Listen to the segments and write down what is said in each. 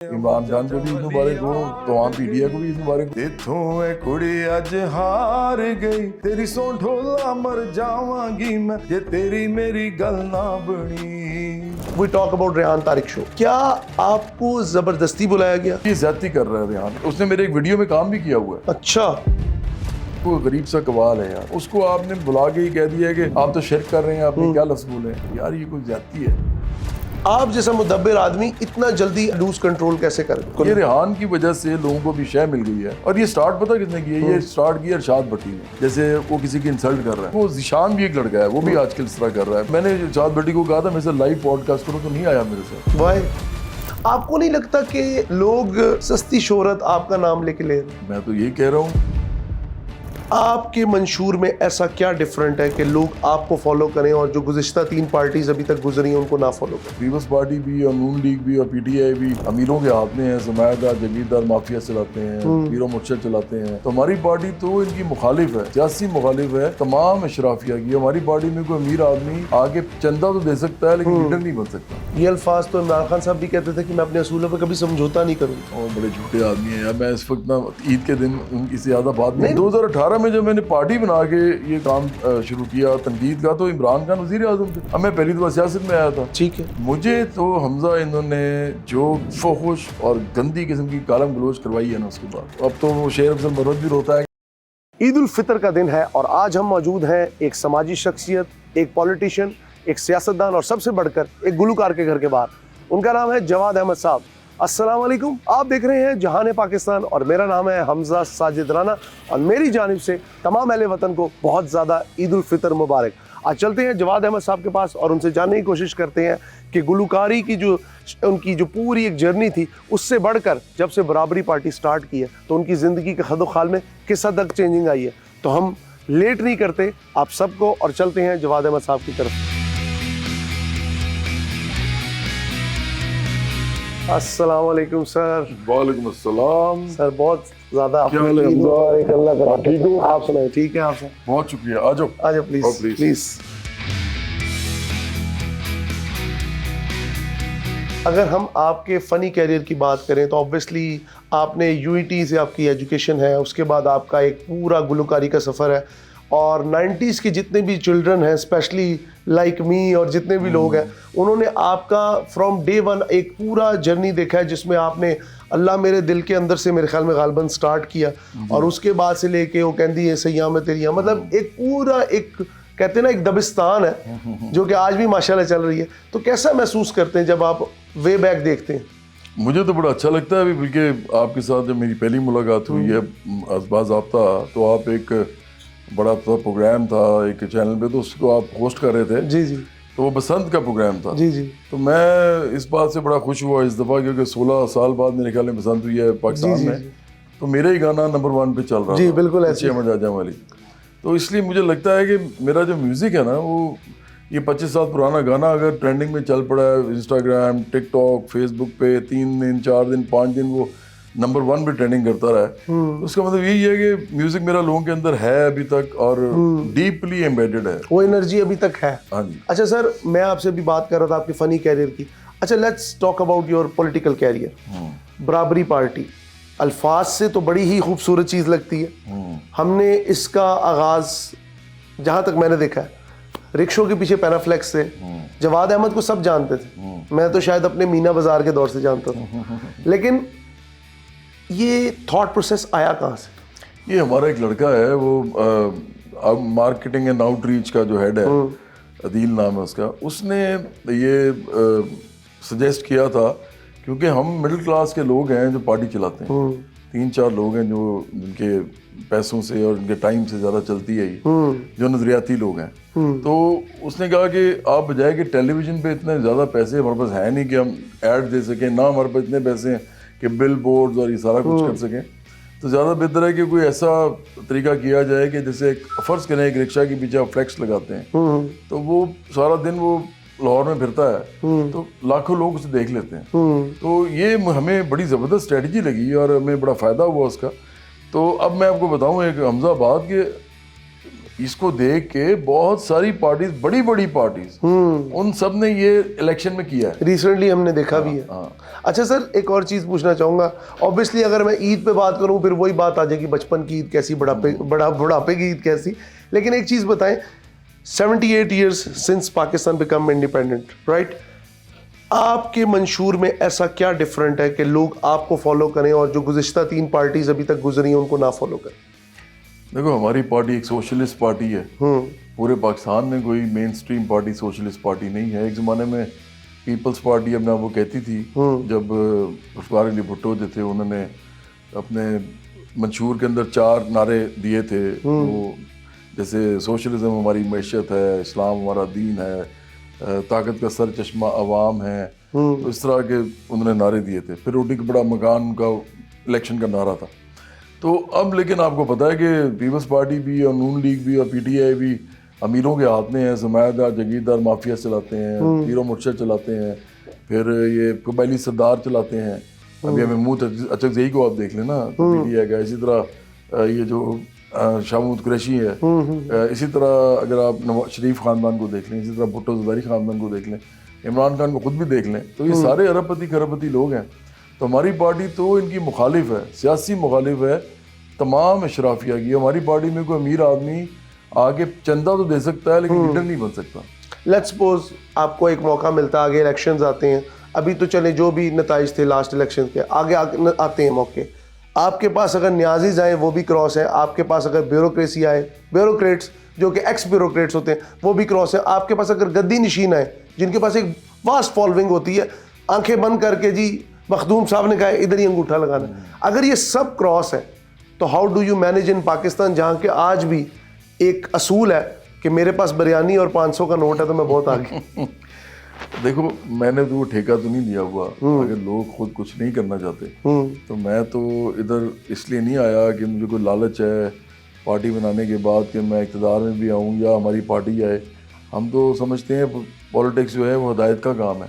ਇਮਰਾਨ ਖਾਨ को भी ईद मुबारक हो, तमाम पीडीए को भी ईद मुबारक। इथों है कुड़ी अज हार गई, तेरी सौ ढोला मर जावांगी मैं जे तेरी मेरी गल ना बनी। We talk about Rehan Tariq show. क्या आपको जबरदस्ती बुलाया गया? ये ज्यादती कर रहा है रेहान, उसने मेरे एक वीडियो में काम भी किया हुआ है। अच्छा, कोई गरीब सा कवाल है यार, उसको आपने बुला के ही कह दिया है कि आप तो शिरक कर रहे हैं, आपने क्या लफ्ज़ बोले यार, ये कोई ज्यादती है। आप जैसा मुदब्बिर आदमी इतना जल्दी लूज कंट्रोल कैसे कर? ये रेहान की वजह से लोगों को भी शय मिल गई है। और ये स्टार्ट पता किसने की है? ये स्टार्ट किया इरशाद भट्टी ने। जैसे वो किसी की इंसल्ट कर रहा है, वो ज़ीशान भी एक लड़का है, वो भी आजकल इस तरह कर रहा है। मैंने इरशाद भट्टी को कहा था मेरे से लाइव पॉडकास्ट करो, तो नहीं आया मेरे से। वाई आपको नहीं लगता कि लोग सस्ती शोहरत आपका नाम लेके ले रहे हैं? मैं तो यही कह रहा हूँ, आपके मंशूर में ऐसा क्या डिफरेंट है कि लोग आपको फॉलो करें और जो गुज़िश्ता 3 पार्टीज अभी तक गुजरी हैं उनको ना फॉलो करें? पीपल्स पार्टी भी और नून लीग भी और पीटीआई भी अमीरों के हाथ में है, जमायतदार जगीरदार माफिया चलाते हैं, पीरो मुर्शद चलाते हैं। तो हमारी पार्टी तो इनकी मुखालिफ है, सियासी मुखालिफ है तमाम अशराफिया की। हमारी पार्टी में कोई अमीर आदमी आगे चंदा तो दे सकता है लेकिन लीडर नहीं बन सकता। ये अल्फाज तो इमरान खान साहब भी कहते थे कि मैं अपने असूलों पर कभी समझौता नहीं करूँगा। और बड़े झूठे आदमी हैं यार। मैं इस वक्त ना ईद के दिन उनकी से ज़्यादा बात नहीं। 2018 में जब मैंने पार्टी बना के ये काम शुरू किया तनकीद का, तो इमरान खान वज़ीर आज़म थे। अब मैं पहली दफा सियासत में आया था। ठीक है, मुझे तो हमजा इन्होंने जो फहुश और गंदी किस्म की गालम गलोच करवाई है ना, उसके बाद अब तो वो शेर अफजल मरवत भी रोता है। ईद उल फितर का दिन है और आज हम मौजूद हैं एक समाजी शख्सियत, एक पॉलिटिशियन, एक सियासतदान और सबसे बढ़कर एक गुलकार के घर के बाहर। उनका नाम है जवाद अहमद साहब। अस्सलाम वालेकुम। आप देख रहे हैं जहान पाकिस्तान और मेरा नाम है हमजा साजिद राना और मेरी जानिब से तमाम अहले वतन को बहुत ज़्यादा ईद उल फितर मुबारक। आज चलते हैं जवाद अहमद साहब के पास और उनसे जानने की कोशिश करते हैं कि गुलकारी की जो उनकी जो पूरी एक जर्नी थी, उससे बढ़कर जब से बराबरी पार्टी स्टार्ट की है तो उनकी ज़िंदगी के खदो खाल में किस हद तक चेंजिंग आई है। तो हम लेट नहीं करते आप सबको और चलते हैं जवाद अहमद साहब की तरफ। अस्सलाम वालेकुम सर। वालेकुम अस्सलाम सर, बहुत ज़्यादा क्या हाल है हमजा? अल्लाह करा ठीक हूँ, आप सुनाए? ठीक है आप सर? बहुत शुक्रिया। आ जाओ आ जाओ प्लीज़ प्लीज। प्लीज़। अगर हम आपके फ़नी कैरियर की बात करें तो ऑब्वियसली आपने यूईटी से आपकी एजुकेशन है, उसके बाद आपका एक पूरा गुलकारी का सफ़र है और 90s के जितने भी चिल्ड्रन हैं, स्पेशली लाइक मी और जितने भी लोग हैं, उन्होंने आपका फ्रॉम डे वन एक पूरा जर्नी देखा है जिसमें आपने अल्लाह मेरे दिल के अंदर से मेरे ख्याल में गालबन स्टार्ट किया और उसके बाद से लेके वो कहती है सैया में तेरिया, मतलब एक पूरा एक कहते हैं ना एक दबिस्तान है जो कि आज भी माशाल्लाह चल रही है। तो कैसा महसूस करते हैं जब आप वे बैक देखते हैं? मुझे तो बड़ा अच्छा लगता है अभी, बल्कि आपके साथ जब मेरी पहली मुलाकात हुई है बाज़ाब्ता, तो आप एक बड़ा प्रोग्राम था एक चैनल पे, तो उसको आप होस्ट कर रहे थे। जी जी। तो वो बसंत का प्रोग्राम था। जी जी। तो मैं इस बात से बड़ा खुश हुआ इस दफ़ा, क्योंकि 16 साल बाद मेरे ख्याल में बसंत हुई है पाकिस्तान में, तो मेरा ही गाना नंबर 1 पे चल रहा जी, था। बिल्कुल ऐसे अहमद आजम वाली। तो इसलिए मुझे लगता है कि मेरा जो म्यूज़िक है ना, वो ये 25 साल पुराना गाना अगर ट्रेंडिंग में चल पड़ा है इंस्टाग्राम, टिकटॉक, फेसबुक पे 3 दिन 4 दिन 5 दिन वो नंबर 1 पे ट्रेंडिंग करता रहा है, तो उसका मतलब यही है कि म्यूजिक मेरा लोगों के अंदर है अभी तक और डीपली एम्बेडेड है, वो एनर्जी अभी तक है। हाँ जी। अच्छा सर, मैं आपसे भी बात कर रहा था आपके फनी कैरियर की। अच्छा, let's talk about your political career. Barabari party अल्फाज से तो बड़ी ही खूबसूरत चीज़ लगती है। हमने इसका आगाज़ जहाँ तक मैंने देखा है रिक्शों के पीछे पैराफ्लेक्स से, जवाद अहमद को सब जानते थे, मैं तो शायद अपने मीना बाजार के दौर से जानता था, लेकिन ये थॉट प्रोसेस आया कहाँ से? ये हमारा एक लड़का है, वो मार्केटिंग एंड आउटरीच का जो हेड है, अदील नाम है उसका, उसने ये सजेस्ट किया था, क्योंकि हम मिडिल क्लास के लोग हैं जो पार्टी चलाते हैं, 3-4 लोग हैं जो जिनके पैसों से और उनके टाइम से ज़्यादा चलती है, जो नजरियाती लोग हैं। तो उसने कहा कि आप बजाय कि टेलीविज़न पे इतने ज़्यादा पैसे हमारे पास है नहीं कि हम ऐड दे सकें, ना हमारे पास इतने पैसे हैं कि बिल बोर्ड्स और ये सारा कुछ कर सकें, तो ज़्यादा बेहतर है कि कोई ऐसा तरीका किया जाए कि जैसे फ़र्ज़ करें एक रिक्शा के पीछे आप फ्लैक्स लगाते हैं, तो वो सारा दिन वो लाहौर में फिरता है, तो लाखों लोग उसे देख लेते हैं। तो ये हमें बड़ी ज़बरदस्त स्ट्रेटजी लगी और हमें बड़ा फ़ायदा हुआ उसका। तो अब मैं आपको बताऊं, एक हमजा बात के اس کو دیکھ کے بہت ساری پارٹیز, بڑی بڑی پارٹیز, ان سب نے یہ الیکشن میں کیا ہے. ریسنٹلی ہم نے دیکھا بھی ہے. اچھا سر, ایک اور چیز پوچھنا چاہوں گا. اوبیسلی اگر میں عید پہ بات کروں پھر وہی بات آ جائے گی, بچپن کی عید کیسی, بڑھاپے کی عید کیسی. لیکن ایک چیز بتائیں, 78 years since Pakistan become independent, right? آپ کے منشور میں ایسا کیا ڈفرینٹ ہے کہ لوگ آپ کو فالو کریں اور جو گزشتہ 3 پارٹیز ابھی تک گزری ہیں ان کو نہ فالو کریں؟ دیکھو, ہماری پارٹی ایک سوشلسٹ پارٹی ہے. پورے پاکستان میں کوئی مین سٹریم پارٹی سوشلسٹ پارٹی نہیں ہے. ایک زمانے میں پیپلز پارٹی اپنا وہ کہتی تھی, جب ذوالفقار علی بھٹو جو تھے انہوں نے اپنے منشور کے اندر 4 نعرے دیے تھے, وہ جیسے سوشلزم ہماری معیشت ہے, اسلام ہمارا دین ہے, طاقت کا سر چشمہ عوام ہے, اس طرح کے انہوں نے نعرے دیے تھے. پھر روٹی کا بڑا مکان ان کا الیکشن کا نعرہ تھا. تو اب لیکن آپ کو پتہ ہے کہ پیپلز پارٹی بھی اور نون لیگ بھی اور پی ٹی آئی بھی امیروں کے ہاتھ میں ہے. زمایدار جگیردار مافیا چلاتے ہیں, پیر و مرشد چلاتے ہیں, پھر یہ قبائلی سردار چلاتے ہیں. ابھی محمود اچکزئی کو آپ دیکھ لیں نا, پی ٹی آئی کا. اسی طرح یہ جو شاہ محمود قریشی ہے, اسی طرح اگر آپ نواز شریف خاندان کو دیکھ لیں, اسی طرح بھٹو زرداری خاندان کو دیکھ لیں, عمران خان کو خود بھی دیکھ لیں, تو یہ سارے ارب پتی کھرب پتی لوگ ہیں. تو ہماری پارٹی تو ان کی مخالف ہے, سیاسی مخالف ہے تمام اشرافیہ کی. ہماری پارٹی میں کوئی امیر آدمی آگے چندہ تو دے سکتا ہے لیکن لیڈر نہیں بن سکتا. لیٹس سپوز آپ کو ایک موقع ملتا, آگے الیکشنز آتے ہیں, ابھی تو چلے جو بھی نتائج تھے لاسٹ الیکشن کے, آگے آتے ہیں موقع, آپ کے پاس اگر نیازیز آئیں وہ بھی کراس ہیں, آپ کے پاس اگر بیوروکریسی آئے, بیوروکریٹس جو کہ ایکس بیوروکریٹس ہوتے ہیں وہ بھی کراس ہیں, آپ کے پاس اگر گدی نشین آئے جن کے پاس ایک واسٹ فالوئنگ ہوتی ہے, آنکھیں بند کر کے جی مخدوم صاحب نے کہا ادھر ہی انگوٹھا لگانا, اگر یہ سب کراس ہیں تو ہاؤ ڈو یو مینیج ان پاکستان, جہاں کہ آج بھی ایک اصول ہے کہ میرے پاس بریانی اور 500 کا نوٹ ہے تو میں بہت آگے. دیکھو, میں نے تو وہ ٹھیکہ تو نہیں لیا ہوا. اگر لوگ خود کچھ نہیں کرنا چاہتے تو میں تو ادھر اس لیے نہیں آیا کہ مجھے کوئی لالچ ہے پارٹی بنانے کے بعد کہ میں اقتدار میں بھی آؤں یا ہماری پارٹی آئے. ہم تو سمجھتے ہیں پولیٹکس جو ہے وہ ہدایت کا کام ہے.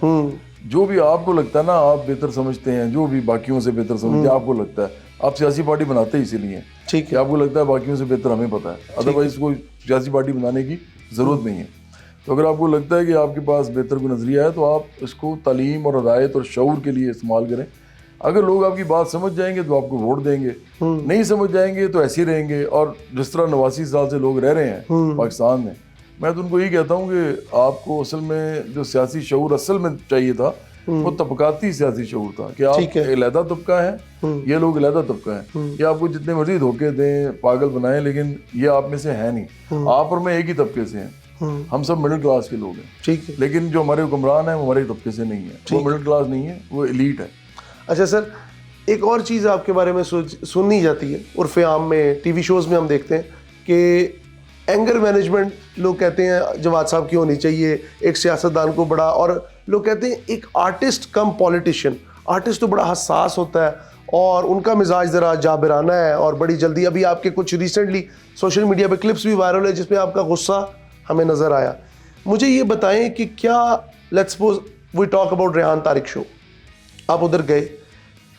جو بھی آپ کو لگتا ہے نا, آپ بہتر سمجھتے ہیں, جو بھی باقیوں سے بہتر سمجھتے ہیں, آپ کو لگتا ہے, آپ سیاسی پارٹی بناتے ہی اسی لیے ٹھیک ہے, آپ کو لگتا ہے باقیوں سے بہتر ہمیں پتہ ہے, ادروائز کوئی سیاسی پارٹی بنانے کی ضرورت نہیں ہے. تو اگر آپ کو لگتا ہے کہ آپ کے پاس بہتر کوئی نظریہ ہے تو آپ اس کو تعلیم اور ہدایت اور شعور کے لیے استعمال کریں. اگر لوگ آپ کی بات سمجھ جائیں گے تو آپ کو ووٹ دیں گے, نہیں سمجھ جائیں گے تو ایسے ہی رہیں گے. اور جس طرح 89 سال سے لوگ رہ رہے ہیں پاکستان میں تو ان کو یہ کہتا ہوں کہ آپ کو اصل میں جو سیاسی شعور اصل میں چاہیے تھا وہ طبقاتی سیاسی شعور تھا کہ آپ علیحدہ طبقہ ہیں, یہ لوگ علیحدہ طبقہ ہیں, یہ آپ کو جتنے مرضی دھوکے دیں, پاگل بنائیں, لیکن یہ آپ میں سے ہے نہیں. آپ اور میں ایک ہی طبقے سے ہیں, ہم سب مڈل کلاس کے لوگ ہیں. ٹھیک ہے, لیکن جو ہمارے حکمران ہیں وہ ہمارے طبقے سے نہیں ہیں, وہ مڈل کلاس نہیں ہے, وہ ایلیٹ ہے. اچھا سر, ایک اور چیز آپ کے بارے میں سننی جاتی ہے, عرف عام میں ٹی وی شوز میں ہم دیکھتے ہیں کہ اینگر مینجمنٹ لوگ کہتے ہیں جواد صاحب کی ہونی چاہیے ایک سیاستدان کو بڑا, اور لوگ کہتے ہیں ایک آرٹسٹ کم پولیٹیشین. آرٹسٹ تو بڑا حساس ہوتا ہے اور ان کا مزاج ذرا جابرانہ ہے اور بڑی جلدی, ابھی آپ کے کچھ ریسنٹلی سوشل میڈیا پہ کلپس بھی وائرل ہے جس میں آپ کا غصہ ہمیں نظر آیا. مجھے یہ بتائیں کہ کیا let's suppose we talk about Rehan Tariq show, آپ ادھر گئے,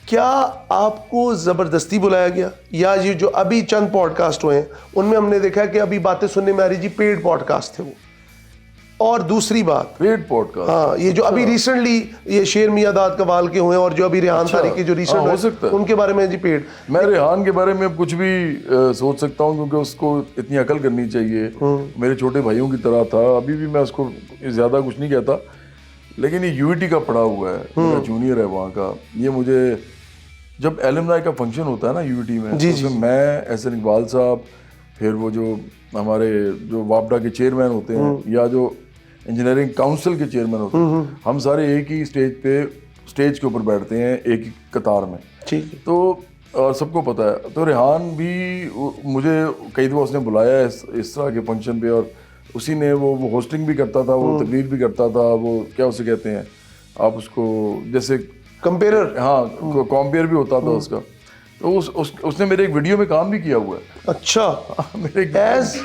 کیا آپ کو زبردستی بلایا گیا یا یہ جو ابھی چند پوڈ کاسٹ ہوئے ہیں ان میں ہم نے دیکھا کہ ابھی باتیں سننے میں آ رہی جی پیڈ پوڈ کاسٹ تھے وہ. اور دوسری بات پیڈ پوڈ کاسٹ, ہاں, یہ جو ابھی ریسنٹلی یہ شیر میاں داد قوال کے ہوئے ہیں اور جو ابھی ریحان طارق کے جو ریسنٹ ان کے بارے میں جی پیڈ. میں ریحان کے بارے میں اب کچھ بھی سوچ سکتا ہوں کیونکہ اس کو اتنی عقل کرنی چاہیے, میرے چھوٹے بھائیوں کی طرح تھا. ابھی بھی میں اس کو زیادہ کچھ نہیں کہتا, لیکن یہ یو ٹی کا پڑا ہوا ہے, میرا جونیئر ہے وہاں کا. یہ مجھے جب ایلمنائی کا فنکشن ہوتا ہے نا یو ٹی میں, میں احسن اقبال صاحب, پھر وہ جو ہمارے جو واپڈا کے چیئرمین ہوتے ہیں یا جو انجینئرنگ کاؤنسل کے چیئرمین ہوتے ہیں, ہم سارے ایک ہی اسٹیج کے اوپر بیٹھتے ہیں ایک ہی قطار میں. ٹھیک ہے, تو اور سب کو پتہ ہے. تو ریحان بھی مجھے کئی دفعہ اس نے بلایا ہے اس طرح کے فنکشن پہ, اور اسی نے وہ ہوسٹنگ بھی کرتا تھا, وہ تقریر بھی کرتا تھا, وہ کیا اسے کہتے ہیں آپ اس کو, جیسے کمپیرر, ہاں کمپیئر بھی ہوتا تھا اس کا. تو اس نے میرے ایک ویڈیو میں کام بھی کیا ہوا ہے. اچھا, میرے ایز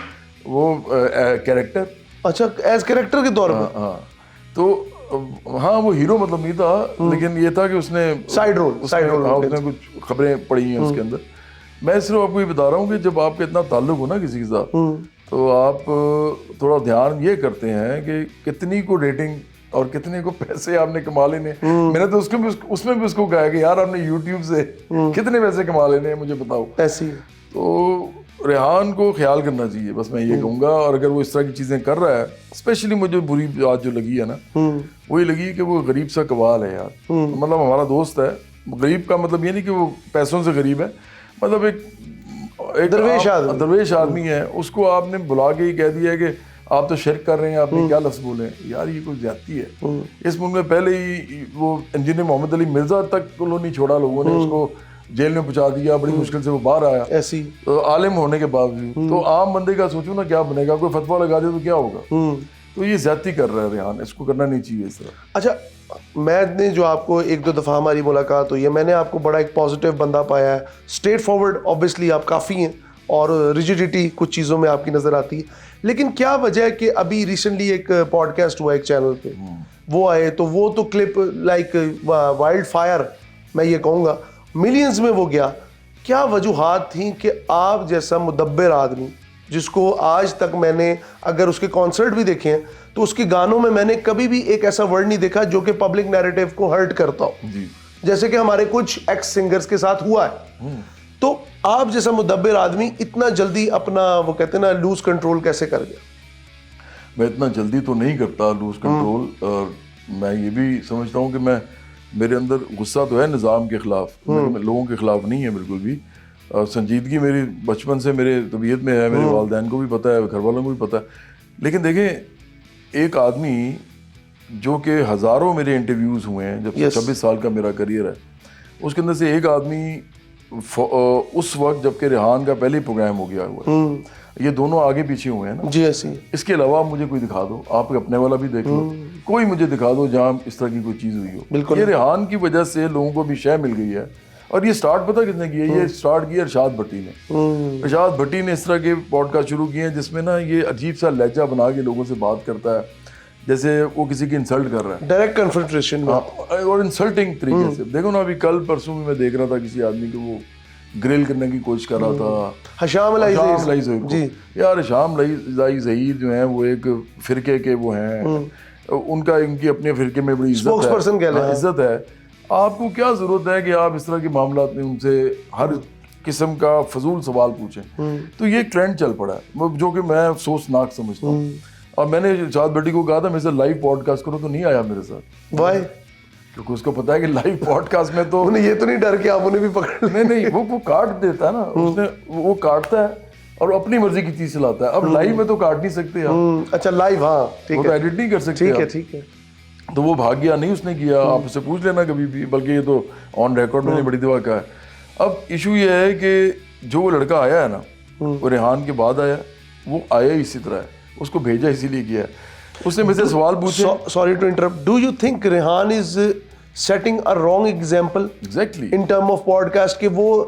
وہ کیریکٹر, اچھا ایز کیریکٹر کے طور پہ. ہاں, تو ہاں وہ ہیرو مطلب نہیں تھا, لیکن یہ تھا کہ اس نے سائڈ رول اس نے کچھ خبریں پڑھی ہیں اس کے اندر. میں صرف آپ کو یہ بتا رہا ہوں کہ جب آپ کا اتنا تعلق ہو نا کسی کے ساتھ تو آپ تھوڑا دھیان یہ کرتے ہیں کہ کتنی کو ریٹنگ اور کتنے کو پیسے آپ نے کما لینے. میں نے تو اس میں بھی اس کو کہا کہ یار آپ نے یوٹیوب سے کتنے پیسے کما لینے ہیں مجھے بتاؤ. ایسی تو ریحان کو خیال کرنا چاہیے, بس میں یہ کہوں گا. اور اگر وہ اس طرح کی چیزیں کر رہا ہے, اسپیشلی مجھے بری بات جو لگی ہے نا, وہی لگی کہ وہ غریب سا قوال ہے یار. مطلب ہمارا دوست ہے, غریب کا مطلب یہ نہیں کہ وہ پیسوں سے غریب ہے, مطلب ایک درویش آدمی ہے. اس کو آپ نے بلا کے ہی کہہ دیا ہے کہ آپ تو شرک کر رہے ہیں, آپ نے کیا لفظ بولے یار, یہ کوئی زیادتی ہے. اس ملک میں پہلے ہی وہ انجینئر محمد علی مرزا تک انہوں نہیں چھوڑا, لوگوں نے اس کو جیل میں پہنچا دیا, بڑی مشکل سے وہ باہر آیا ایسی عالم ہونے کے باوجود. تو عام بندے کا سوچو نا کیا بنے گا, کوئی فتویٰ لگا دے تو کیا ہوگا. تو یہ زیادتی کر رہا ہے ریحان, اس کو کرنا نہیں چاہیے اس طرح. اچھا, میں نے جو آپ کو 1-2 دفعہ ہماری ملاقات ہوئی ہے, میں نے آپ کو بڑا ایک پازیٹیو بندہ پایا ہے, اسٹریٹ فارورڈ. آبویسلی آپ کافی ہیں اور ریجیڈیٹی کچھ چیزوں میں آپ کی نظر آتی ہے, لیکن کیا وجہ ہے کہ ابھی ریسنٹلی ایک پوڈ کاسٹ ہوا ایک چینل پہ, وہ آئے تو وہ تو کلپ لائک وائلڈ فائر, میں یہ کہوں گا ملینز میں وہ گیا. کیا وجوہات تھیں کہ آپ جیسا مدبر آدمی, جس کو آج تک میں نے اگر اس کے کانسرٹ بھی دیکھے ہیں تو اس کے گانوں میں نے کبھی بھی ایک ایسا ورڈ نہیں دیکھا جو کہ پبلک نیریٹو کو ہرٹ کرتا ہو, جیسے کہ ہمارے کچھ ایکس سنگرز کے ساتھ ہوا ہے. تو آپ جیسا مدبر آدمی اتنا جلدی اپنا وہ کہتے ہیں نا لوز کنٹرول کیسے کر گیا؟ میں اتنا جلدی تو نہیں کرتا لوز کنٹرول, اور میں یہ بھی سمجھتا ہوں کہ میرے اندر غصہ تو ہے نظام کے خلاف, لوگوں کے خلاف نہیں ہے بالکل بھی. اور سنجیدگی میری بچپن سے میرے طبیعت میں ہے, میرے والدین کو بھی پتہ ہے, گھر والوں کو بھی پتہ ہے. لیکن دیکھیں, ایک آدمی جو کہ ہزاروں میرے انٹرویوز ہوئے ہیں, جب 26 سال کا میرا کریئر ہے, اس کے اندر سے ایک آدمی اس وقت جب کہ ریحان کا پہلے پروگرام ہو گیا ہوا ہے, یہ دونوں آگے پیچھے ہوئے ہیں نا. جی ایسی. اس کے علاوہ مجھے کوئی دکھا دو, آپ اپنے والا بھی دیکھ لو, کوئی مجھے دکھا دو جہاں اس طرح کی کوئی چیز ہوئی ہو. بالکل. یہ ریحان کی وجہ سے لوگوں کو بھی شے مل گئی ہے. اور یہ سٹارٹ پتہ کس نے کی ہے؟ یہ سٹارٹ کی ارشاد بھٹی نے. ارشاد بھٹی نے اس طرح کے پوڈ کاسٹ شروع کیے ہیں جس میں نا یہ عجیب سا لہجہ بنا کے لوگوں سے بات کرتا ہے, جیسے وہ کسی کی انسلٹ کر رہا ہے, ڈائریکٹ کنفرنٹریشن میں, اور انسلٹنگ طریقے سے. دیکھو نا, ابھی کل پرسوں میں دیکھ رہا تھا کسی آدمی کو وہ گریل کرنے کی کوشش کر رہا تھا, ہشام لائی ظہیر کو. یار ہشام لائی ظہیر جو ہیں وہ ایک فرقے کے وہ ہیں, ان کی اپنے فرقے میں بڑی عزت ہے. آپ کو کیا ضرورت ہے کہ آپ اس طرح کے معاملات میں ان سے ہر قسم کا فضول سوال پوچھیں. تو یہ ٹرینڈ چل پڑا ہے جو کہ میں افسوسناک سمجھتا ہوں. اور میں نے ارشاد بھٹی کو کہا تھا میرے سے لائیو پوڈ کاسٹ کرو, تو نہیں آیا میرے ساتھ. وائی؟ کیونکہ اس کو پتا ہے کہ لائیو پوڈ کاسٹ میں تو یہ تو نہیں ڈر کے آپ انہیں بھی پکڑ لیں. نہیں, وہ کاٹ دیتا ہے نا, اس نے وہ کاٹتا ہے اور اپنی مرضی کی چیز چلاتا ہے. اب لائیو میں تو کاٹ نہیں سکتے آپ. اچھا لائیو, ہاں وہ تو ایڈٹ نہیں کر سکتے. ٹھیک ہے. تو وہ بھاگ گیا, نہیں اس نے کیا, آپ اسے پوچھ لینا کبھی بھی, بلکہ یہ تو آن ریکارڈ میں نے بڑی دفعہ کہا ہے. اب ایشو یہ ہے کہ جو وہ لڑکا آیا ہے نا, وہ ریحان کے بعد آیا, وہ آیا اسی طرح ہے, اس کو بھیجا اسی لیے کیا ہے. اس نے مجھ سے سوال پوچھے. Sorry to interrupt, do you think Rehan is setting a wrong example exactly in term of podcast, کہ وہ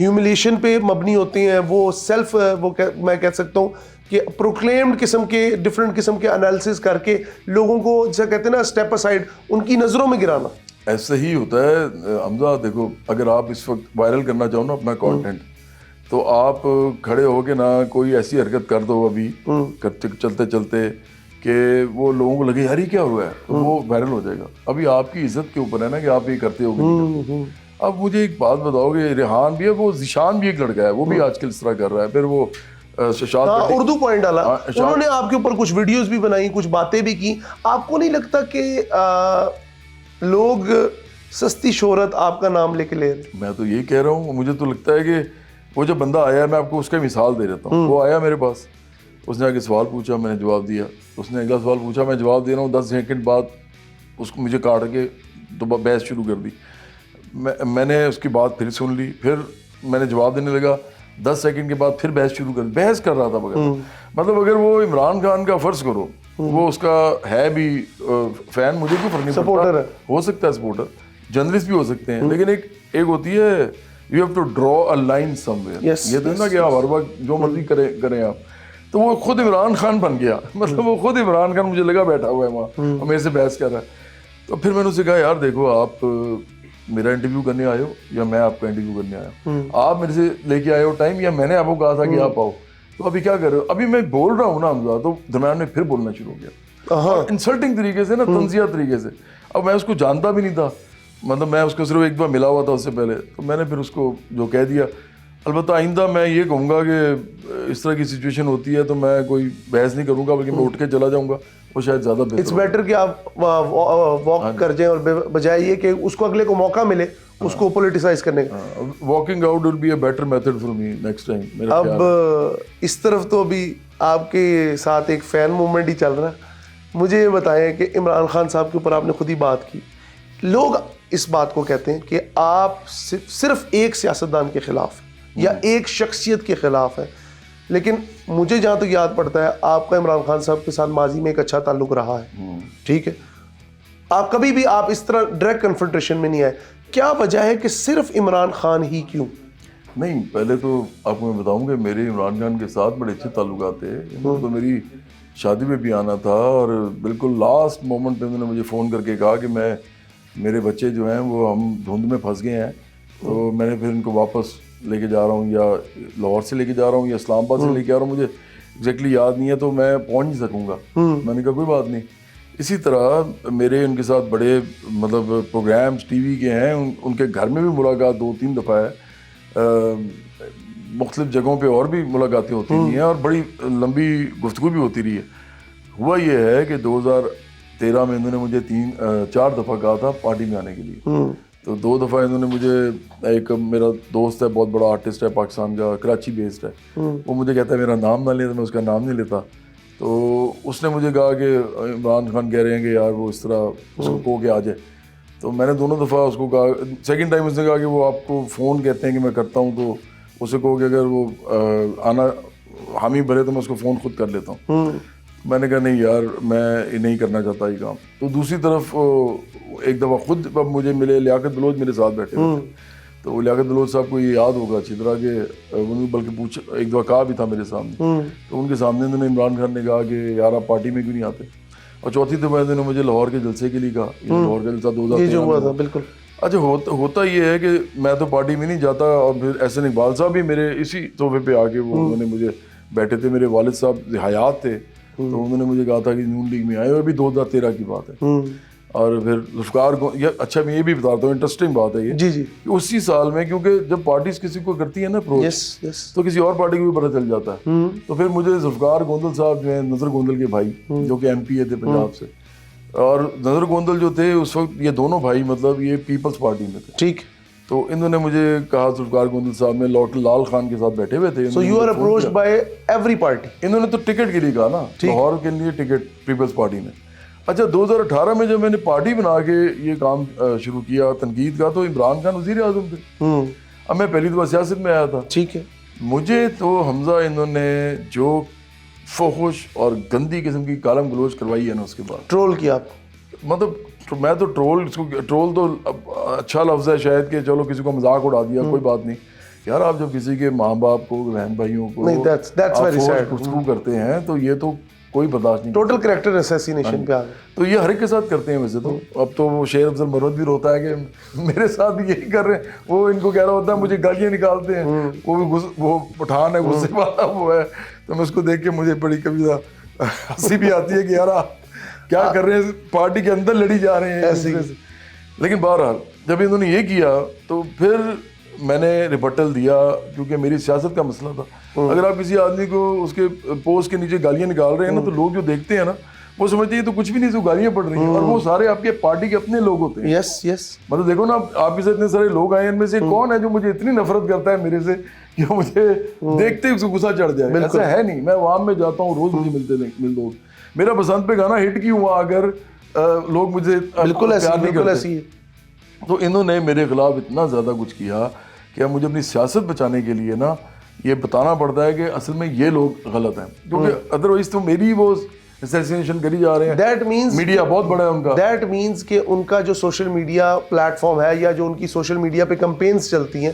ہیوملیشن پہ مبنی ہوتے ہیں, وہ سیلف, وہ میں کہہ سکتا ہوں کہ پروکلیمڈ قسم کے ڈفرینٹ قسم کے انالیسس کر کے لوگوں کو جیسے کہتے ہیں نا اسٹیپ اسائڈ, ان کی نظروں میں گرانا. ایسا ہی ہوتا ہے حمزہ. دیکھو, اگر آپ اس وقت وائرل کرنا چاہو نا اپنا کانٹینٹ, تو آپ کھڑے ہو کے نا کوئی ایسی حرکت کر دو ابھی چلتے چلتے کہ وہ لوگوں کو لگے یار یہ کیا ہوا ہے, تو وہ وائرل ہو جائے گا. ابھی آپ کی عزت کے اوپر ہے نا کہ آپ یہ کرتے ہو گے. اب مجھے ایک بات بتاؤ کہ ریحان بھی ہے, وہ ذیشان بھی ایک لڑکا ہے, وہ بھی آج کل اس طرح کر رہا ہے. پھر وہ اردو پوائنٹ ڈالا, انہوں نے آپ کے اوپر کچھ ویڈیوز بھی بنائی, کچھ باتیں بھی کی. آپ کو نہیں لگتا کہ لوگ سستی شہرت آپ کا نام لے کے لے رہے؟ میں تو یہی کہہ رہا ہوں, مجھے تو لگتا ہے کہ وہ جو بندہ آیا ہے, میں آپ کو اس کا مثال دے دیتا ہوں. وہ آیا میرے پاس, اس نے آگے سوال پوچھا, میں نے جواب دیا. اس نے اگلا سوال پوچھا, میں جواب دے رہا ہوں. 10 سیکنڈ بعد اس کو مجھے کاٹ کے تو بحث شروع کر دی. میں نے اس کی بات پھر سن لی, پھر میں نے جواب دینے لگا. 10 سیکنڈ کے بعد پھر بحث شروع کر دی. بحث کر رہا تھا بغیر, مطلب اگر وہ عمران خان کا فرض کرو, وہ اس کا ہے بھی فین, مجھے کوئی فرق نہیں پڑتا, ہو سکتا ہے سپورٹر, جرنلسٹ بھی ہو سکتے ہیں, لیکن ایک ہوتی ہے you have to draw a line somewhere. یہ تو نا کہ آپ ہر وقت جو مرضی کریں آپ. تو وہ خود عمران خان بن گیا, مطلب وہ خود عمران خان مجھے لگا بیٹھا ہوا ہے وہاں اور میرے سے بحث کر رہا ہے. تو پھر میں نے اسے کہا یار دیکھو, آپ میرا انٹرویو کرنے آئے ہو یا میں آپ کا انٹرویو کرنے آیا ہوں, آپ میرے سے لے کے آئے ہو ٹائم, یا میں نے آپ کو کہا تھا کہ آپ آؤ. تو ابھی کیا کر رہے ہو؟ ابھی میں بول رہا ہوں نا حمزہ تو درمیان میں پھر بولنا شروع ہو گیا انسلٹنگ طریقے سے نا، طنزیہ طریقے سے. اب میں اس کو جانتا بھی نہیں تھا، مطلب میں اس کو صرف ایک بار ملا ہوا تھا اس سے پہلے، تو میں نے پھر اس کو جو کہہ دیا. البتہ آئندہ میں یہ کہوں گا کہ اس طرح کی سچویشن ہوتی ہے تو میں کوئی بحث نہیں کروں گا، بلکہ میں اٹھ کے چلا جاؤں گا، وہ شاید زیادہ بہتر. اٹس بیٹر کہ آپ واک کر جائیں، اور بجائے یہ کہ اس کو اگلے کو موقع ملے اس کو پولیٹیسائز کرنے کا. Walking out will be a better method for me next time. اب اس طرف تو ابھی آپ کے ساتھ ایک فین موومنٹ ہی چل رہا ہے. مجھے یہ بتائیں کہ عمران خان صاحب کے اوپر آپ نے خود ہی بات کی، لوگ اس بات کو کہتے ہیں کہ آپ صرف ایک سیاستدان کے خلاف یا ایک شخصیت کے خلاف ہیں، لیکن مجھے جہاں تک یاد پڑتا ہے آپ کا عمران خان صاحب کے ساتھ ماضی میں ایک اچھا تعلق رہا ہے، ٹھیک ہے، آپ کبھی بھی آپ اس طرح ڈائریکٹ کنفرنٹریشن میں نہیں آئے. کیا وجہ ہے کہ صرف عمران خان ہی کیوں؟ نہیں، پہلے تو آپ کو میں بتاؤں کہ میرے عمران خان کے ساتھ بڑے اچھے تعلقات تھے. انہوں نے تو میری شادی میں بھی آنا تھا، اور بالکل لاسٹ مومنٹ پہ انہوں نے مجھے فون کر کے کہا کہ میرے بچے جو ہیں وہ ہم دھند میں پھنس گئے ہیں، تو میں نے پھر ان کو واپس لے کے جا رہا ہوں، یا لاہور سے لے کے جا رہا ہوں یا اسلام آباد سے لے کے آ رہا ہوں، مجھے ایگزیکٹلی یاد نہیں ہے، تو میں پہنچ نہیں سکوں گا. میں نے کہا کوئی بات نہیں. اسی طرح میرے ان کے ساتھ بڑے مطلب پروگرامز ٹی وی کے ہیں، ان کے گھر میں بھی ملاقات 2-3 دفعہ ہے، مختلف جگہوں پہ اور بھی ملاقاتیں ہوتی رہی ہیں، اور بڑی لمبی گفتگو بھی ہوتی رہی ہے. ہوا یہ ہے کہ 2013 میں انہوں نے مجھے 4 دفعہ کہا تھا پارٹی میں آنے کے لیے. تو 2 دفعہ انہوں نے مجھے، ایک میرا دوست ہے بہت بڑا آرٹسٹ ہے پاکستان کا، کراچی بیسڈ ہے، وہ مجھے کہتا ہے میرا نام نہ لیتا، میں اس کا نام نہیں لیتا. تو اس نے مجھے کہا کہ عمران خان کہہ رہے ہیں کہ یار وہ اس طرح اس کو کہو کہ آ جائے. تو میں نے دونوں دفعہ اس کو کہا، سیکنڈ ٹائم اس نے کہا کہ وہ آپ کو فون کہتے ہیں کہ میں کرتا ہوں، تو اسے کہو کہ اگر وہ آنا حامی بھرے تو میں اس کو فون خود کر لیتا ہوں. میں نے کہا نہیں یار میں نہیں کرنا چاہتا یہ کام. تو دوسری طرف ایک دفعہ خود مجھے ملے، لیاقت بلوچ میرے ساتھ بیٹھے ہوئے تھے. تو لیاقت بلوچ صاحب کو یہ یاد ہوگا اچھی طرح کہ انہوں نے بلکہ پوچھ ایک دفعہ کہا بھی تھا میرے سامنے. تو ان کے سامنے انہوں نے عمران خان نے کہا کہ یار آپ پارٹی میں کیوں نہیں آتے. اور چوتھی دفعہ انہوں نے مجھے لاہور کے جلسے کے لیے کہا، لاہور کا جلسہ 2013 بالکل. اچھا ہوتا یہ ہے کہ میں تو پارٹی میں نہیں جاتا، اور پھر احسن اقبال صاحب بھی میرے اسی صوفے پہ آ کے انہوں نے مجھے بیٹھے تھے، میرے والد صاحب حیات تھے، تو انہوں نے مجھے کہا تھا کہ نون لیگ میں آئے، اور ابھی 2013 کی بات ہے. اور پھر ذوالفقار کو اچھا میں یہ بھی بتاتا ہوں، انٹرسٹنگ بات ہے یہ کہ اسی سال میں، کیونکہ جب پارٹیز کسی کو کرتی ہے نا اپروچ، تو کسی اور پارٹی کو بھی پتہ چل جاتا ہے. تو پھر مجھے ذوالفقار گوندل صاحب جو ہیں، نظر گوندل کے بھائی جو کہ ایم پی اے تھے پنجاب سے، اور نظر گوندل جو تھے اس وقت، یہ دونوں بھائی مطلب یہ پیپلز پارٹی میں تھے، ٹھیک. تو انہوں نے مجھے کہا، ذوالفقار گوندل صاحب نے لال خان کے ساتھ بیٹھے ہوئے تھے. So you are approached by every party. انہوں نے تو ٹکٹ کے لیے کہا نا، لاہور کے لیے ٹکٹ پیپلز پارٹی میں. اچھا 2018 میں جب میں نے پارٹی بنا کے یہ کام شروع کیا تنقید کا، تو عمران خان وزیر اعظم تھے. اب میں پہلی دفعہ سیاست میں آیا تھا. ٹھیک ہے. مجھے تو حمزہ انہوں نے جو فحش اور گندی قسم کی گالم گلوچ کروائی ہے نا، اس کے بعد ٹرول کیا آپ، مطلب میں تو ٹرول تو اچھا لفظ ہے شاید کہ چلو کسی کو مذاق اڑا دیا، کوئی بات نہیں یار. آپ جب کسی کے ماں باپ کو، بہن بھائیوں کو گفتگو کرتے ہیں تو یہ تو کوئی برداشت نہیں. ٹوٹل کریکٹر اسیسینیشن پہ آ گئے. تو یہ ہر ایک کے ساتھ کرتے ہیں ویسے تو. اب تو وہ شیر افضل مرود بھی روتا ہے کہ میرے ساتھ بھی یہی کر رہے ہیں. وہ ان کو کہہ رہا ہوتا ہے مجھے گالیاں نکالتے ہیں، وہ پٹھان ہے، غصے والا وہ ہے. تو میں اس کو دیکھ کے مجھے بڑی کبھی ہنسی بھی آتی ہے کہ یار کیا کر رہے ہیں، پارٹی کے اندر لڑی جا رہے ہیں ایسے. لیکن بہرحال جب انہوں نے یہ کیا تو پھر میں نے ریبٹل دیا، کیونکہ میری سیاست کا مسئلہ تھا. اگر آپ کسی آدمی کو اس کے پوسٹ کے نیچے گالیاں نکال رہے ہیں نا، تو لوگ جو دیکھتے ہیں نا وہ سمجھتے ہیں تو کچھ بھی نہیں، تو گالیاں پڑ رہی ہیں، اور وہ سارے آپ کے پارٹی کے اپنے لوگ ہوتے ہیں. مطلب دیکھو نا، آپ کے ساتھ اتنے سارے لوگ آئے، ان میں سے کون ہے جو مجھے اتنی نفرت کرتا ہے میرے سے کہ مجھے دیکھتے ہی اس کو غصہ چڑھ جائے؟ ایسا ہے نہیں. میں عوام میں جاتا ہوں، روز مجھے مل لوگ. میرا پسند پہ گانا ہٹ کیوں ہوا اگر لوگ مجھے بالکل ایسی. تو انہوں نے میرے خلاف اتنا زیادہ کچھ کیا کہ اب مجھے اپنی سیاست بچانے کے لیے نا یہ بتانا پڑتا ہے کہ اصل میں یہ لوگ غلط ہیں، کیونکہ ادروائز تو میری وہ اسیسینیشن کری جا رہے ہیں. دیٹ مینس میڈیا بہت بڑا ہے ان کا. دیٹ مینس کہ ان کا جو سوشل میڈیا پلیٹ فارم ہے یا جو ان کی سوشل میڈیا پہ کمپینز چلتی ہیں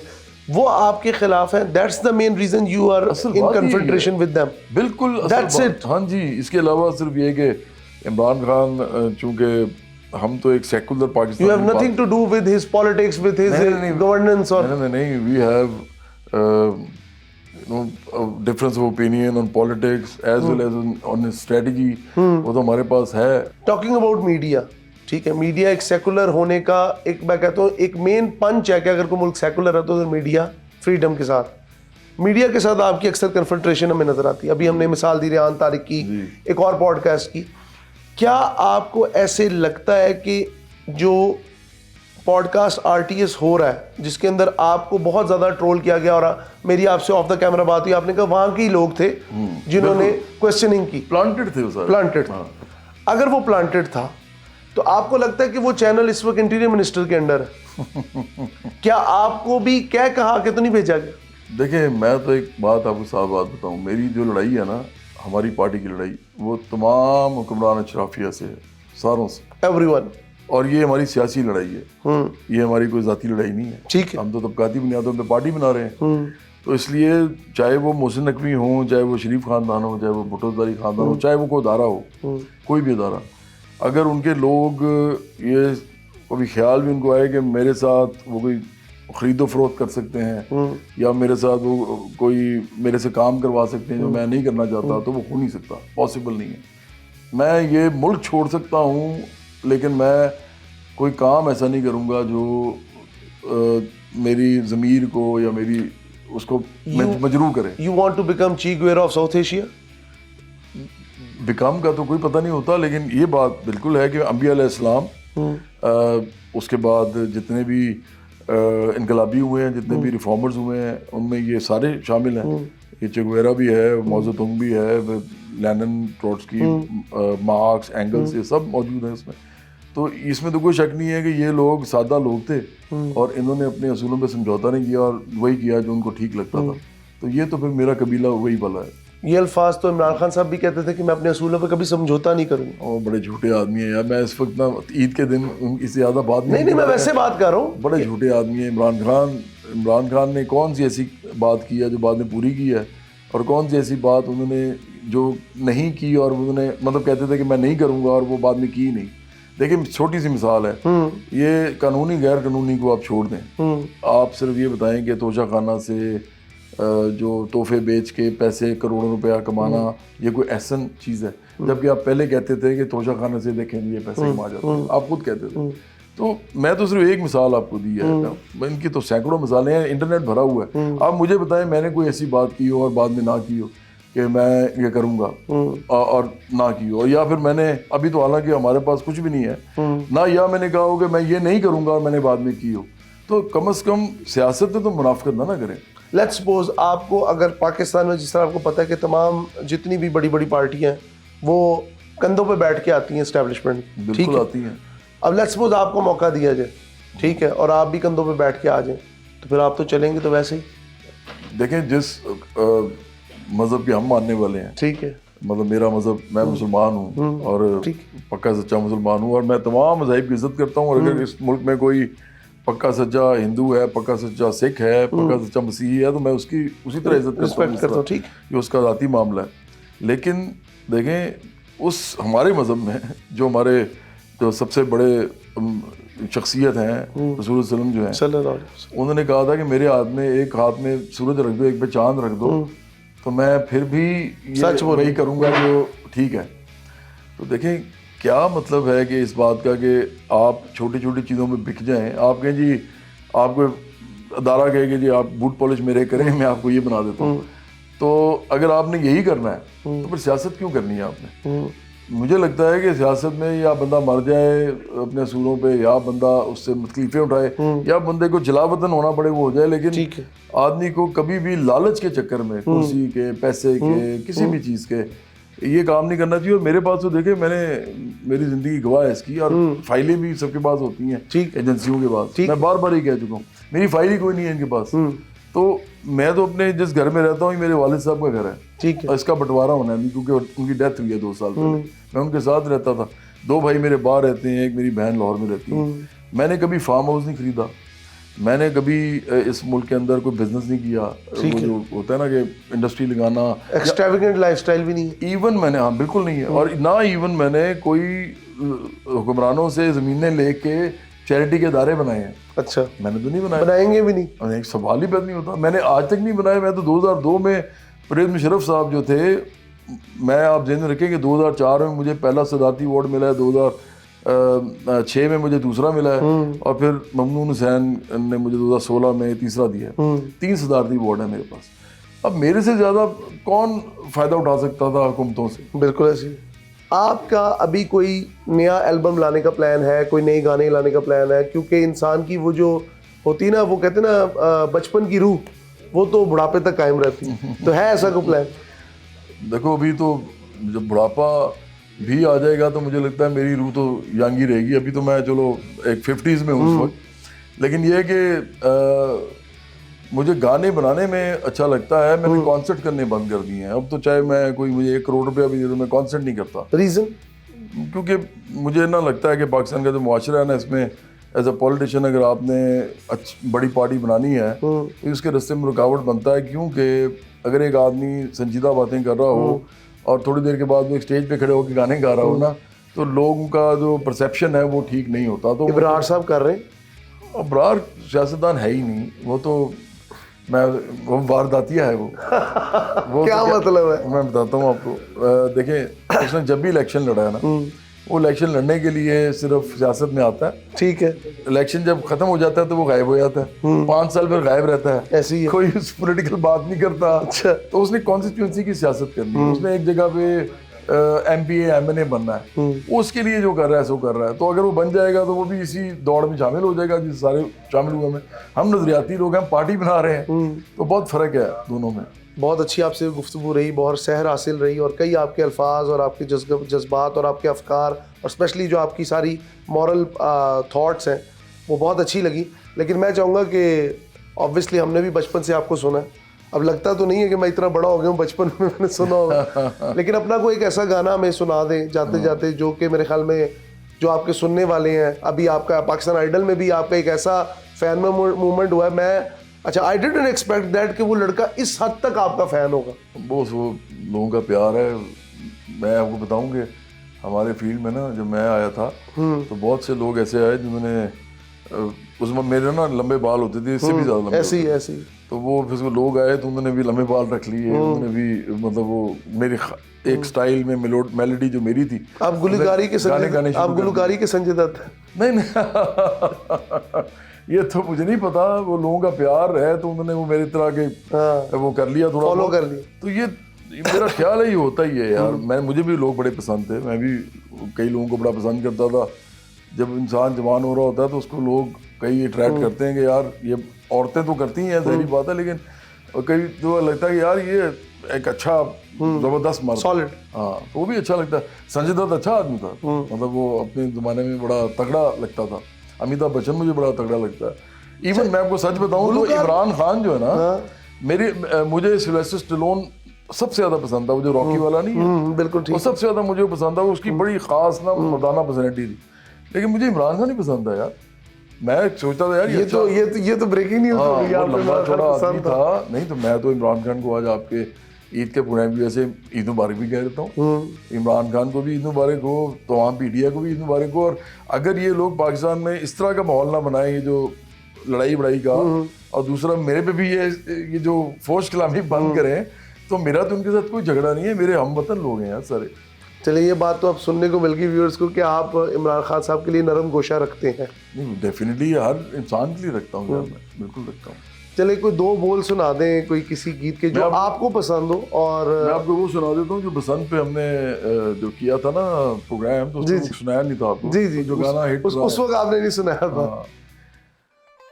وہ آپ کے خلاف ہیں. That's the main reason you are in confrontation with them. بالکل دیٹس اٹ. ہاں جی. اس کے علاوہ صرف یہ کہ عمران خان چونکہ ہم تو ایک secular Pakistan, you have nothing to do with his politics, with his governance or نہیں. we have difference of opinion on politics as well as on strategy, वो तो हमारे पास है। टॉकिंग अबाउट मीडिया, ठीक है, मीडिया एक सेकुलर होने का एक, मैं कहता हूँ एक मेन पंच है कि अगर कोई मुल्क सेकुलर है तो मीडिया फ्रीडम के साथ, मीडिया के साथ आपकी अक्सर कन्फ्रंट्रेशन हमें नजर आती है। अभी हमने मिसाल दी रेहान तारिक की, एक और पॉडकास्ट की। क्या आपको ऐसे लगता है कि जो पॉडकास्ट आरटीएस हो रहा है, जिसके अंदर आपको बहुत ज़्यादा ट्रोल किया गया, और मेरी आपसे ऑफ द कैमरा बात हुई, आपने कहा वहाँ के ही लोग थे जिन्होंने क्वेश्चनिंग की, प्लांटेड थे वो सारे, प्लांटेड। अगर वो प्लांटेड था तो आपको लगता है कि वो चैनल इस वक्त इंटीरियर मिनिस्टर के अंडर है? क्या आपको भी क्या कहा कि तो नहीं भेजा गया? देखिए, मैं तो एक बात आपको साफ बात बताऊं, मेरी जो लड़ाई है ना, हमारी पार्टी की लड़ाई, वो तमाम हुक्मरान अशराफिया से है, सारों से, एवरीवन। और ये हमारी सियासी लड़ाई है, ये हमारी कोई ज़ाती लड़ाई नहीं है। ठीक है। हम तो तबकाती बुनियादों पे पार्टी बना रहे हैं। तो इसलिए चाहे वो मोहसिन नकवी हो, चाहे वो शरीफ खानदान हो, चाहे वो भुट्टो ज़रदारी खानदान हो, चाहे वो कोई अदारा हो, कोई भी अदारा, अगर उनके लोग ये कभी ख्याल भी उनको आए कि मेरे साथ वो कोई खरीदो फरोख्त कर सकते हैं या मेरे साथ वो कोई मेरे से काम करवा सकते हैं जो मैं नहीं करना चाहता, तो वो हो नहीं सकता, पॉसिबल नहीं है। मैं ये मुल्क छोड़ सकता हूँ, लेकिन मैं कोई काम ऐसा नहीं करूँगा जो मेरी ज़मीर को या मेरी उसको मजरूह करे। यू वांट टू बिकम ची Guevara of south Asia? Become का तो कोई पता नहीं होता, लेकिन ये बात बिल्कुल है कि अंबिया अलैहिस्सलाम, उसके बाद जितने भी इनकलाबी हुए हैं, जितने भी रिफॉर्मर्स हुए हैं, उनमें ये सारे शामिल हैं। ये चे गुवेरा भी है, माओ ज़ेडुंग भी है, लेनिन, ट्रोट्स्की, मार्क्स, एंगल्स, ये सब मौजूद हैं इसमें। तो इसमें तो कोई शक नहीं है कि ये लोग सादा लोग थे और इन्होंने अपने असूलों पे समझौता नहीं किया और वही किया जो उनको ठीक लगता था। तो ये तो फिर मेरा कबीला वही वाला है। ये अल्फाज तो इमरान खान साहब भी कहते थे कि मैं अपने असूलों पे कभी समझौता नहीं करूँगा। और बड़े झूठे आदमी हैं यार। मैं इस वक्त ना ईद के दिन इससे ज़्यादा बात नहीं, मैं वैसे बात कर रहा हूँ। बड़े झूठे आदमी हैं। इमरान खान ने कौन सी ऐसी बात की है जो बाद में पूरी की है, और कौन सी ऐसी बात उन्होंने जो नहीं की और उन्होंने मतलब कहते थे कि मैं नहीं करूँगा और वो बाद में की नहीं। देखिए, छोटी सी मिसाल है, ये कानूनी गैर कानूनी को आप छोड़ दें, आप सिर्फ ये बताएं कि तोशा खाना से जो तोहफे बेच के पैसे करोड़ों रुपया कमाना ये कोई एहसन चीज़ है, जबकि आप पहले कहते थे कि तोशा खाने से देखें ये पैसे कमा जाते हैं, आप खुद कहते थे। तो मैं तो सिर्फ एक मिसाल आपको दी है, इनकी तो सैकड़ों मिसालें हैं, इंटरनेट भरा हुआ है। आप मुझे बताएं मैंने कोई ऐसी बात की हो और बाद में ना की हो कि मैं ये करूँगा और ना की हो, या फिर मैंने अभी तो हालांकि हमारे पास कुछ भी नहीं है ना, या मैंने कहा हो कि मैं ये नहीं करूँगा और मैंने बाद में की हो। तो कम से कम सियासत में तो मुनाफिकत ना करें। लेट्स सपोज आपको अगर पाकिस्तान में जिस तरह आपको पता है कि तमाम जितनी भी बड़ी बड़ी पार्टियां हैं वो कंधों पे बैठ के आती हैं एस्टेब्लिशमेंट, ठीक है, आती हैं। अब लेट्स सपोज आपको मौका दिया जाए, ठीक है, और आप भी कंधों पे बैठ के आ जाएं, तो फिर आप तो चलेंगे तो वैसे ही। देखें, जिस मज़हब के हम मानने वाले हैं, ठीक है, मतलब मेरा मज़हब, मैं मुसलमान हूँ और पक्का सच्चा मुसलमान हूँ और मैं तमाम मज़ाहिब की इज़्ज़त करता हूँ। और अगर इस मुल्क में कोई पक्का सच्चा हिंदू है, पक्का सच्चा सिख है, पक्का सच्चा मसीही है, तो मैं उसकी उसी तरह इज्जत करता हूँ, ठीक, ये उसका ज़ाती मामला है। लेकिन देखें, उस हमारे मज़हब में जो हमारे जो सबसे बड़े शख्सियत हैं रसूल सल्लम जो हैं, उन्होंने कहा था कि मेरे एक हाथ में सूरज रख दो, एक पे चांद रख दो, तो मैं फिर भी ये वही करूँगा जो ठीक है। तो देखें, क्या मतलब है कि इस बात का कि आप छोटी छोटी चीज़ों में बिक जाएं। आप कहें जी, आपको अदारा कहे कि जी आप बूट पॉलिश मेरे करें, मैं आपको ये बना देता हूँ। तो अगर आपने यही करना है तो फिर सियासत क्यों करनी है आपने? मुझे लगता है कि सियासत में या बंदा मर जाए अपने असूलों पे, या बंदा उससे तकलीफें उठाए, या बंदे को जलावतन होना पड़े वो हो जाए, लेकिन आदमी को कभी भी लालच के चक्कर में, कुर्सी के, पैसे के, किसी भी चीज़ के ये काम नहीं करना चाहिए। और मेरे पास तो देखे, मेरी ज़िंदगी गवाह है इसकी, और फाइलें भी सबके पास होती हैं, ठीक, एजेंसियों के पास। मैं बार बार ही कह चुका हूँ, मेरी फाइल ही कोई नहीं है इनके पास। तो मैं तो अपने जिस घर में रहता हूँ मेरे वालिद साहब का घर है, ठीक है, इसका बंटवारा होना है क्योंकि उनकी डेथ हुई है 2 साल पहले। मैं उनके साथ रहता था, 2 भाई मेरे बाहर रहते हैं, एक मेरी बहन लाहौर में रहती है। मैंने कभी फार्म हाउस नहीं खरीदा, मैंने कभी इस मुल्क के अंदर कोई बिजनेस नहीं किया, वो जो होता है ना कि इंडस्ट्री लगाना, एक्सट्रावेगेंट लाइफस्टाइल भी नहीं है। इवन मैंने, हाँ बिल्कुल नहीं है, और ना इवन मैंने कोई हुक्मरानों से ज़मीनें लेके चैरिटी के इदारे बनाए हैं, अच्छा, मैंने तो नहीं बनाए, बनाएंगे भी नहीं। और एक सवाल ही पैदा नहीं होता, मैंने आज तक नहीं बनाया। मैं तो 2002 में परवेज़ मुशर्रफ साहब जो थे, मैं आप ध्यान रखें कि 2004 में मुझे पहला सदारती अवार्ड मिला है, 2006 में मुझे दूसरा मिला है, और फिर ममनून हुसैन ने मुझे 2016 में तीसरा दिया है। 3 सदारती अवार्ड है मेरे पास। अब मेरे से ज़्यादा कौन फ़ायदा उठा सकता था हुकूमतों से? बिल्कुल ऐसे। आपका अभी कोई नया एल्बम लाने का प्लान है, कोई नए गाने लाने का प्लान है? क्योंकि इंसान की वो जो होती ना, वो कहते ना बचपन की रूह, वो तो बुढ़ापे तक कायम रहती है, तो है ऐसा कोई प्लान? देखो अभी तो जब बुढ़ापा भी आ जाएगा तो मुझे लगता है मेरी रूह तो यंग ही रहेगी। अभी तो मैं चलो एक 50s में हूँ उस वक्त, लेकिन ये है कि मुझे गाने बनाने में अच्छा लगता है। मैंने कॉन्सर्ट करने बंद कर दिए हैं। अब तो चाहे मैं कोई मुझे 1 करोड़ रुपया भी दे दो, मैं कॉन्सर्ट नहीं करता। रीज़न? क्योंकि मुझे ना लगता है कि पाकिस्तान का जो मुआशरा है ना, इसमें एज अ पॉलिटिशियन अगर आपने बड़ी पार्टी बनानी है तो इसके रास्ते में रुकावट बनता है। क्योंकि अगर एक आदमी संजीदा बातें कर रहा हो और थोड़ी देर के बाद वो एक स्टेज पे खड़े होकर गाने गा रहा हो ना, तो लोगों का जो परसेप्शन है वो ठीक नहीं होता। तो इब्रार साहब कर रहे हैं? अबरार सियासतदान है ही नहीं, वो तो वो वारदातिया है वो क्या तो मतलब है? मैं बताता हूँ आपको। देखें, उसने जब भी इलेक्शन लड़ा है ना, वो इलेक्शन लड़ने के लिए सिर्फ सियासत में आता है। ठीक है। इलेक्शन जब खत्म हो जाता है तो वो गायब हो जाता है, 5 साल फिर गायब रहता है, ऐसे ही है। कोई पॉलिटिकल बात नहीं करता। अच्छा। तो उसने कॉन्स्टिट्यूंसी की सियासत करनी है, उसने एक जगह पे MPA MNA बनना है, वो उसके लिए जो कर रहा है सो कर रहा है। तो अगर वो बन जाएगा तो वो भी इसी दौड़ में शामिल हो जाएगा जिस सारे शामिल हुए में। हम नजरियाती लोग हैं, हम पार्टी बना रहे हैं, तो बहुत फ़र्क है दोनों में। बहुत अच्छी आपसे गुफ्तगू रही, बहुत सहर हासिल रही, और कई आपके अल्फाज और आपके जज्बात और आपके अफकार और स्पेशली जो आपकी सारी मॉरल थॉट्स हैं वो बहुत अच्छी लगी। लेकिन मैं चाहूँगा कि ऑब्वियसली हमने भी बचपन से आपको सुना है, अब लगता तो नहीं है कि मैं इतना बड़ा हो गया हूँ, बचपन में मैंने सुना होगा, लेकिन अपना कोई एक ऐसा गाना हमें सुना दें जाते जाते, जो कि मेरे ख्याल में जो आपके सुनने वाले हैं। अभी आपका पाकिस्तान आइडल में भी आपका एक ऐसा फैन में मूवमेंट हुआ है, मैं अच्छा आई डिडंट एक्सपेक्ट दैट कि वो लड़का इस हद तक आपका फ़ैन होगा। वो लोगों का प्यार है। मैं आपको बताऊं कि हमारे फील्ड में ना जब मैं आया था तो बहुत से लोग ऐसे आए जिन्होंने उसमें मेरे ना लंबे बाल होते थे, इससे भी ज़्यादा लंबे ऐसे ही तो वो फिर लोग आए तो उन्होंने भी लंबे बाल रख लिए, उन्होंने भी मतलब वो मेरी एक स्टाइल में मेलोडी जो मेरी थी। आप गुलकारी के गाने गाने आप गुलकारी के संजय दत्त? नहीं ये तो मुझे नहीं पता, वो लोगों का प्यार है तो उन्होंने वो मेरी तरह के वो कर लिया, थोड़ा फॉलो कर लिया। तो ये मेरा ख्याल है ये होता ही है यार। मुझे भी लोग बड़े पसंद थे, मैं भी कई लोगों को बड़ा पसंद करता था। जब इंसान जवान हो रहा होता है तो उसको लोग कई अट्रैक्ट करते हैं कि यार ये औरतें तो करती हैं, ज़ाहिर बात है, लेकिन कई तो लगता है कि यार ये एक अच्छा ज़बरदस्त मर्द, सॉलिड। हाँ, तो वो भी अच्छा लगता है। संजय दत्त अच्छा आदमी था, मतलब वो अपने ज़माने में बड़ा तगड़ा लगता था। अमिताभ बच्चन मुझे बड़ा तगड़ा लगता है। इवन मैं आपको सच बताऊं तो इमरान खान जो है ना, मुझे सिल्वेस्टर स्टैलोन सबसे ज़्यादा पसंद था। वो जो रॉकी वाला नहीं है, बिल्कुल ठीक, वो सबसे ज़्यादा मुझे पसंद था। उसकी बड़ी ख़ास ना मर्दाना पर्सनैलिटी थी, लेकिन मुझे इमरान खान नहीं पसंद था यार। मैं सोचता था यार ये तो ब्रेकिंग न्यूज़ हो गई। वो लंबा चौड़ा आदमी था। नहीं तो मैं तो इमरान खान को आज आपके ईद के प्रोग्राम की वजह से ईद मुबारक भी कह देता हूँ। इमरान खान को भी ईद मुबारक हो, तमाम PTI को भी ईद मुबारक हो। और अगर ये लोग पाकिस्तान में इस तरह का माहौल ना बनाए, ये जो लड़ाई बड़ाई का, और दूसरा मेरे पे भी ये जो फौज कलामी बंद करें, तो मेरा तो उनके साथ कोई झगड़ा नहीं है, मेरे हमवतन लोग हैं यार सारे। चलिए ये बात तो अब सुनने को मिल गई व्यूअर्स को कि आप इमरान खान साहब के लिए नरम गोशा रखते हैं। नहीं, डेफिनेटली हर इंसान के लिए रखता हूँ यार, मैं बिल्कुल रखता हूँ। चलिए कोई 2 बोल सुना दें कोई किसी गीत के जो आपको पसंद हो। और मैं आपको वो सुना देता हूँ जो बसंत पे हमने जो किया था ना प्रोग्राम, तो उसमें सुनाया नहीं था आपको। जी जो गाना हिट उस वक्त आपने नहीं सुनाया था।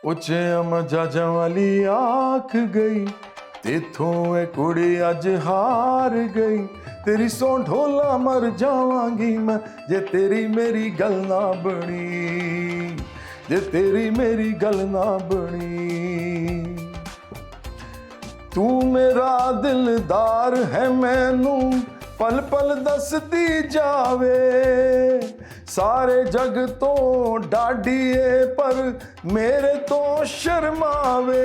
उच्चे जाजा वाली आँख गई तेथों ए कुड़ी अज हार गई, तेरी सौ ढोला मर जावांगी मैं जे तेरी मेरी गल ना बनी, जे तेरी मेरी गल ना बनी। तू मेरा दिलदार है मैनू पल पल दसदी जावे, सारे जग तो डाडीए पर मेरे तो शर्मावे।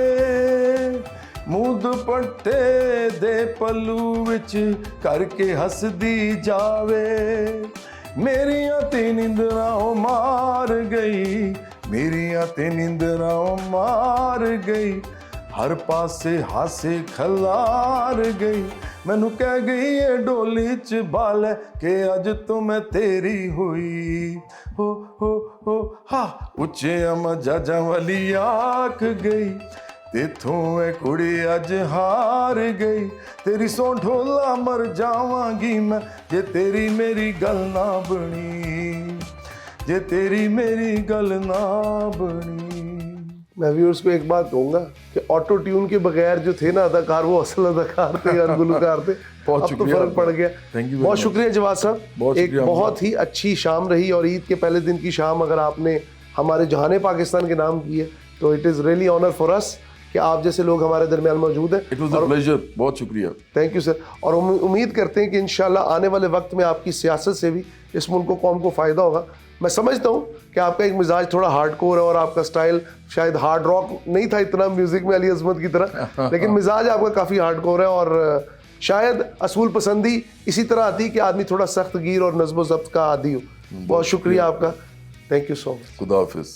मुँह दुपट्टे दे पल्लू विच करके हसदी जावे, मेरियां तीन निंदरां मार गई ਮੇਰੀਆਂ ਤੇ ਨੀਂਦਰਾਂ ਮਾਰ ਗਈ, ਹਰ ਪਾਸੇ ਹਾਸੇ ਖਲਾਰ ਗਈ, ਮੈਨੂੰ ਕਹਿ ਗਈ ਏ ਡੋਲੀ ਚ ਬਾਲੇ ਕਿ ਅੱਜ ਤੋਂ ਮੈਂ ਤੇਰੀ ਹੋਈ, ਹੋ ਹਾ ਉੱਚਿਆਂ ਮਜਾਜਾਂ ਵਾਲੀ ਆਖ ਗਈ, ਤੇਥੋਂ ਇਹ ਕੁੜੀ ਅੱਜ ਹਾਰ ਗਈ, ਤੇਰੀ ਸੌਂ ਢੋਲਾ ਮਰ ਜਾਵਾਂਗੀ ਮੈਂ ਜੇ ਤੇਰੀ ਮੇਰੀ ਗੱਲ ਨਾ ਬਣੀ, ਜੇ तेरी मेरी गल ना बनी। मैं व्यूअर्स को एक बात कहूँगा कि ऑटो ट्यून के बगैर जो थे ना अदाकार, वो असल अदाकार थे और गुलकार थे। बहुत अब तो शुक्रिया फर्क पड़ गया। थैंक यू बहुत शुक्रिया जवाद साहब, बहुत एक शुक्रिया बहुत ही अच्छी शाम रही और ईद के पहले दिन की शाम अगर आपने हमारे जहाने पाकिस्तान के नाम की है तो it is really honour for us कि आप जैसे लोग हमारे दरमियान मौजूद हैं। इट वाज अ प्लेजर, बहुत शुक्रिया। Thank you sir. और उम्मीद करते हैं कि इंशाल्लाह आने वाले वक्त में आपकी सियासत से भी इस मुल्क को कौम को फ़ायदा होगा। मैं समझता हूँ कि आपका एक मिजाज थोड़ा हार्ड कोर है और आपका स्टाइल शायद हार्ड रॉक नहीं था इतना म्यूज़िक में अली अज़मत की तरह, लेकिन मिजाज आपका काफ़ी हार्ड कोर है और शायद असूल पसंदी इसी तरह आती है कि आदमी थोड़ा सख्त गिर और नज़्म ज़ब्त का आदी हो। बहुत शुक्रिया आपका, थैंक यू सो मच। खुदा हाफिज़।